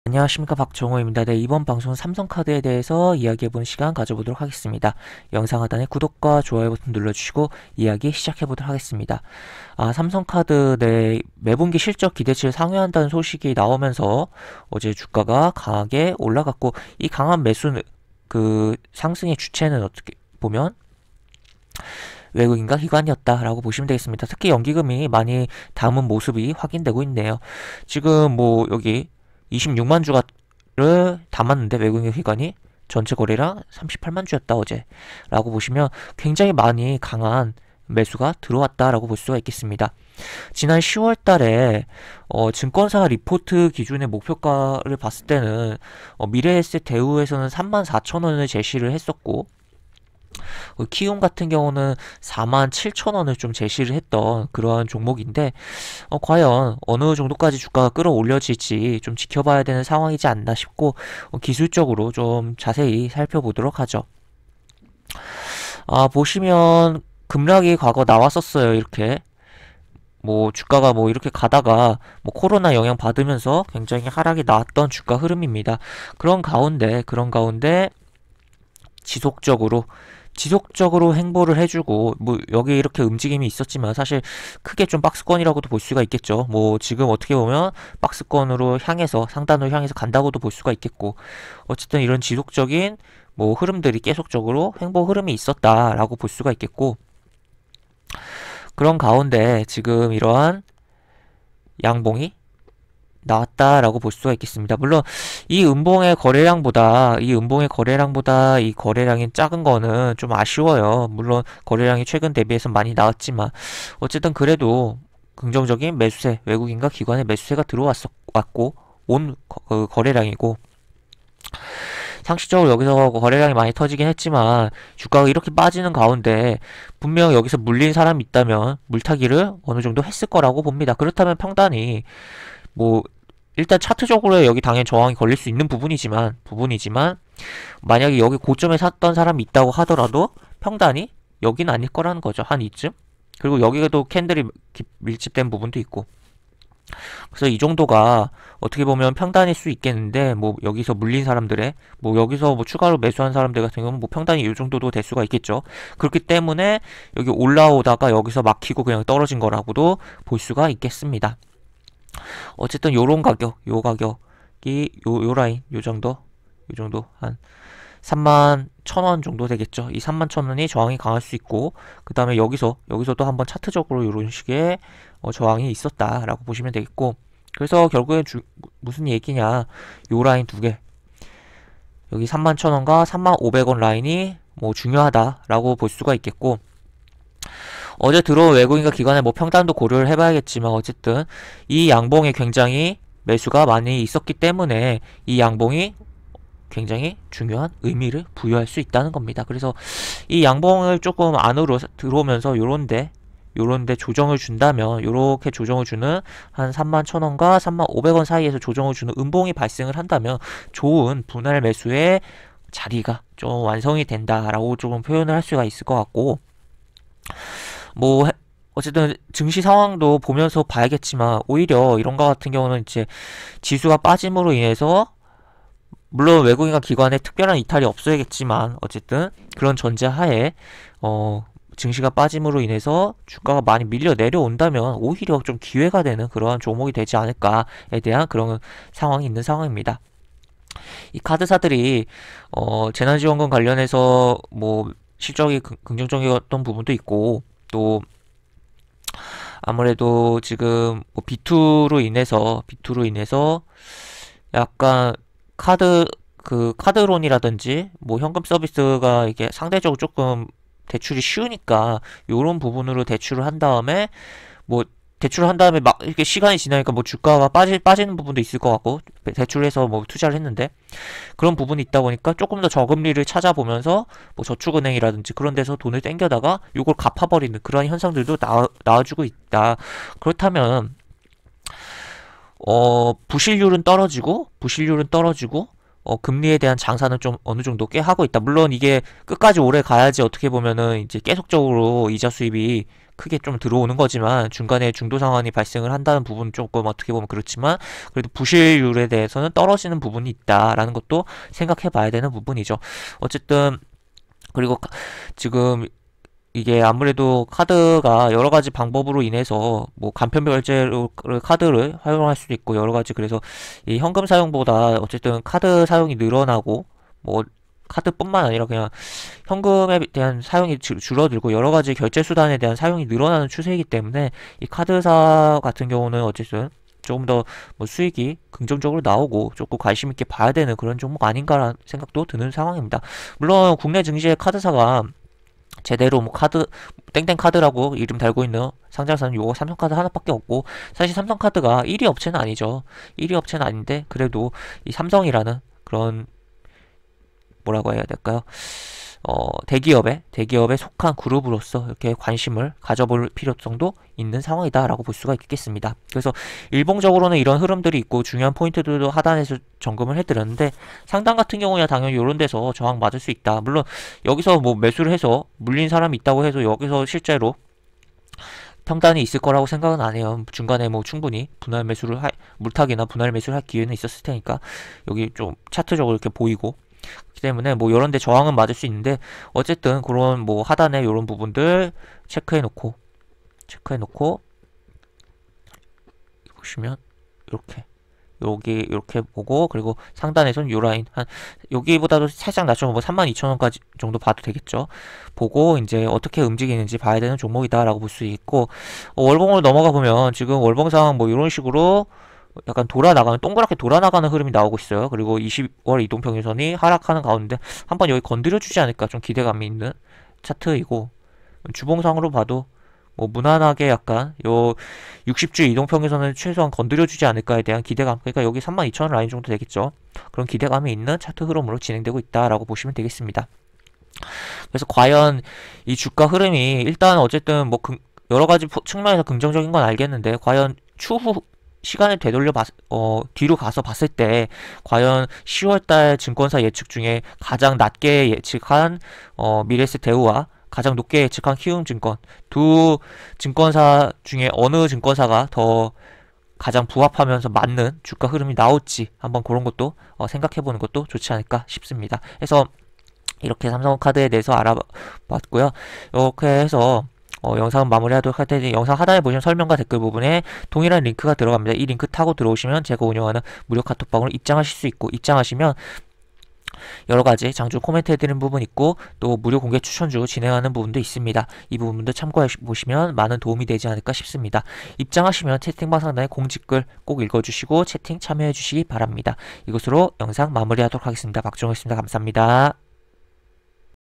안녕하십니까, 박정호입니다. 네, 이번 방송은 삼성카드에 대해서 이야기해보는 시간 가져보도록 하겠습니다. 영상 하단에 구독과 좋아요 버튼 눌러주시고 이야기 시작해보도록 하겠습니다. 삼성카드 매분기 실적 기대치를 상회한다는 소식이 나오면서 어제 주가가 강하게 올라갔고, 이 강한 매수는 상승의 주체는 어떻게 보면 외국인과 기관이었다라고 보시면 되겠습니다. 특히 연기금이 많이 담은 모습이 확인되고 있네요. 지금 여기 26만 주가를 담았는데, 외국인 기관이 전체 거래량 38만 주였다 어제 라고 보시면 굉장히 많이 강한 매수가 들어왔다라고 볼 수가 있겠습니다. 지난 10월 달에 증권사 리포트 기준의 목표가를 봤을 때는 미래에셋 대우에서는 34,000원을 제시를 했었고, 키움 같은 경우는 47,000원을 좀 제시를 했던 그러한 종목인데, 과연 어느 정도까지 주가가 끌어올려질지 좀 지켜봐야 되는 상황이지 않나 싶고, 기술적으로 좀 자세히 살펴보도록 하죠. 보시면 급락이 과거 나왔었어요. 이렇게 주가가 이렇게 가다가 코로나 영향 받으면서 굉장히 하락이 나왔던 주가 흐름입니다. 그런 가운데 지속적으로 행보를 해주고, 여기 이렇게 움직임이 있었지만 사실 크게 좀 박스권이라고도 볼 수가 있겠죠. 지금 어떻게 보면 박스권으로 향해서, 상단으로 향해서 간다고도 볼 수가 있겠고, 어쨌든 이런 지속적인 흐름들이 계속적으로 행보 흐름이 있었다라고 볼 수가 있겠고, 그런 가운데 지금 이러한 양봉이 나왔다라고 볼 수가 있겠습니다. 물론 이 음봉의 거래량보다 이 거래량이 작은 거는 좀 아쉬워요. 물론 거래량이 최근 대비해서 많이 나왔지만, 어쨌든 그래도 긍정적인 매수세, 외국인과 기관의 매수세가 들어왔고 온 거래량이고, 상식적으로 여기서 거래량이 많이 터지긴 했지만 주가가 이렇게 빠지는 가운데 분명 여기서 물린 사람이 있다면 물타기를 어느 정도 했을 거라고 봅니다. 그렇다면 평단이 일단 차트적으로 여기 당연히 저항이 걸릴 수 있는 부분이지만 만약에 여기 고점에 샀던 사람이 있다고 하더라도 평단이 여기는 아닐 거라는 거죠. 한 이쯤. 그리고 여기에도 캔들이 밀집된 부분도 있고, 그래서 이 정도가 어떻게 보면 평단일 수 있겠는데, 여기서 물린 사람들의 여기서 추가로 매수한 사람들 같은 경우는 평단이 이 정도도 될 수가 있겠죠. 그렇기 때문에 여기 올라오다가 여기서 막히고 그냥 떨어진 거라고도 볼 수가 있겠습니다. 어쨌든 요런 가격, 요 가격이 요 라인, 요 정도 한 31,000원 정도 되겠죠. 이 31,000원이 저항이 강할 수 있고, 그 다음에 여기서도 한번 차트적으로 이런 식의 저항이 있었다라고 보시면 되겠고, 그래서 결국엔 무슨 얘기냐, 요 라인 두 개, 여기 31,000원과 31,500원 라인이 중요하다라고 볼 수가 있겠고, 어제 들어온 외국인과 기관의 평단도 고려를 해봐야겠지만, 어쨌든 이 양봉에 굉장히 매수가 많이 있었기 때문에 이 양봉이 굉장히 중요한 의미를 부여할 수 있다는 겁니다. 그래서 이 양봉을 조금 안으로 들어오면서 요런데 조정을 준다면, 요렇게 조정을 주는 한 31,000원과 31,500원 사이에서 조정을 주는 음봉이 발생을 한다면 좋은 분할 매수의 자리가 좀 완성이 된다라고 조금 표현을 할 수가 있을 것 같고, 어쨌든 증시 상황도 보면서 봐야겠지만, 오히려 이런 거 같은 경우는 이제 지수가 빠짐으로 인해서, 물론 외국인과 기관에 특별한 이탈이 없어야겠지만, 어쨌든 그런 전제하에 증시가 빠짐으로 인해서 주가가 많이 밀려 내려온다면 오히려 좀 기회가 되는 그러한 종목이 되지 않을까에 대한 그런 상황이 있는 상황입니다. 이 카드사들이 재난지원금 관련해서 실적이 긍정적이었던 부분도 있고, 또 아무래도 지금 B2로 인해서 약간 카드론이라든지 현금 서비스가 이게 상대적으로 조금 대출이 쉬우니까 요런 부분으로 대출을 한 다음에 막 이렇게 시간이 지나니까 주가가 빠지는 부분도 있을 것 같고, 대출해서 투자를 했는데 그런 부분이 있다 보니까 조금 더 저금리를 찾아보면서 저축은행이라든지 그런 데서 돈을 땡겨다가 요걸 갚아버리는 그런 현상들도 나와주고 있다. 그렇다면 부실률은 떨어지고 금리에 대한 장사는 좀 어느 정도 꽤 하고 있다. 물론 이게 끝까지 오래 가야지 어떻게 보면은 이제 계속적으로 이자 수입이 크게 좀 들어오는 거지만 중간에 중도 상환이 발생을 한다는 부분은 조금 어떻게 보면 그렇지만 그래도 부실률에 대해서는 떨어지는 부분이 있다라는 것도 생각해 봐야 되는 부분이죠. 어쨌든 그리고 지금 이게 아무래도 카드가 여러 가지 방법으로 인해서 뭐 간편 결제로 카드를 활용할 수도 있고 여러 가지 그래서 이 현금 사용보다 어쨌든 카드 사용이 늘어나고 뭐 카드뿐만 아니라 그냥 현금에 대한 사용이 줄어들고 여러 가지 결제 수단에 대한 사용이 늘어나는 추세이기 때문에 이 카드사 같은 경우는 어쨌든 조금 더 뭐 수익이 긍정적으로 나오고 조금 관심 있게 봐야 되는 그런 종목 아닌가라는 생각도 드는 상황입니다. 물론 국내 증시의 카드사가 제대로 뭐 카드 땡땡 카드라고 이름 달고 있는 상장사는 요거 삼성카드 하나밖에 없고 사실 삼성카드가 1위 업체는 아니죠. 1위 업체는 아닌데 그래도 이 삼성이라는 그런 뭐라고 해야 될까요? 대기업에 속한 그룹으로서 이렇게 관심을 가져볼 필요성도 있는 상황이다라고 볼 수가 있겠습니다. 그래서 일봉적으로는 이런 흐름들이 있고 중요한 포인트들도 하단에서 점검을 해드렸는데 상단 같은 경우야 당연히 이런 데서 저항 맞을 수 있다. 물론 여기서 뭐 매수를 해서 물린 사람이 있다고 해서 여기서 실제로 평단이 있을 거라고 생각은 안 해요. 중간에 뭐 충분히 물타기나 분할 매수를 할 기회는 있었을 테니까 여기 좀 차트적으로 이렇게 보이고 그렇기 때문에 뭐 이런 데 저항은 맞을 수 있는데 어쨌든 그런 뭐 하단에 이런 부분들 체크해 놓고 보시면 이렇게 여기 이렇게 보고 그리고 상단에선 요 라인 한 여기보다도 살짝 낮춰 뭐 32,000원까지 정도 봐도 되겠죠. 보고 이제 어떻게 움직이는지 봐야 되는 종목이다라고 볼 수 있고 월봉으로 넘어가 보면 지금 월봉상 뭐 이런 식으로 약간 동그랗게 돌아나가는 흐름이 나오고 있어요. 그리고 20월 이동평균선이 하락하는 가운데 한번 여기 건드려주지 않을까 좀 기대감이 있는 차트이고 주봉상으로 봐도 뭐 무난하게 약간 요 60주 이동평균선을 최소한 건드려주지 않을까에 대한 기대감 그러니까 여기 32,000원 라인 정도 되겠죠. 그런 기대감이 있는 차트 흐름으로 진행되고 있다라고 보시면 되겠습니다. 그래서 과연 이 주가 흐름이 일단 어쨌든 뭐 여러 가지 측면에서 긍정적인 건 알겠는데 과연 추후 시간을 뒤로 가서 봤을 때 과연 10월달 증권사 예측 중에 가장 낮게 예측한 미래에셋 대우와 가장 높게 예측한 키움증권 두 증권사 중에 어느 증권사가 더 가장 부합하면서 맞는 주가 흐름이 나올지 한번 그런 것도 생각해보는 것도 좋지 않을까 싶습니다. 그래서 이렇게 삼성카드에 대해서 알아봤고요. 이렇게 해서 영상 마무리하도록 할 테니 영상 하단에 보시면 설명과 댓글 부분에 동일한 링크가 들어갑니다. 이 링크 타고 들어오시면 제가 운영하는 무료 카톡방으로 입장하실 수 있고 입장하시면 여러가지 장중 코멘트 해드리는 부분 있고 또 무료 공개 추천주 진행하는 부분도 있습니다. 이 부분도 참고해 보시면 많은 도움이 되지 않을까 싶습니다. 입장하시면 채팅방 상단에 공지글 꼭 읽어주시고 채팅 참여해 주시기 바랍니다. 이것으로 영상 마무리하도록 하겠습니다. 박종호였습니다. 감사합니다.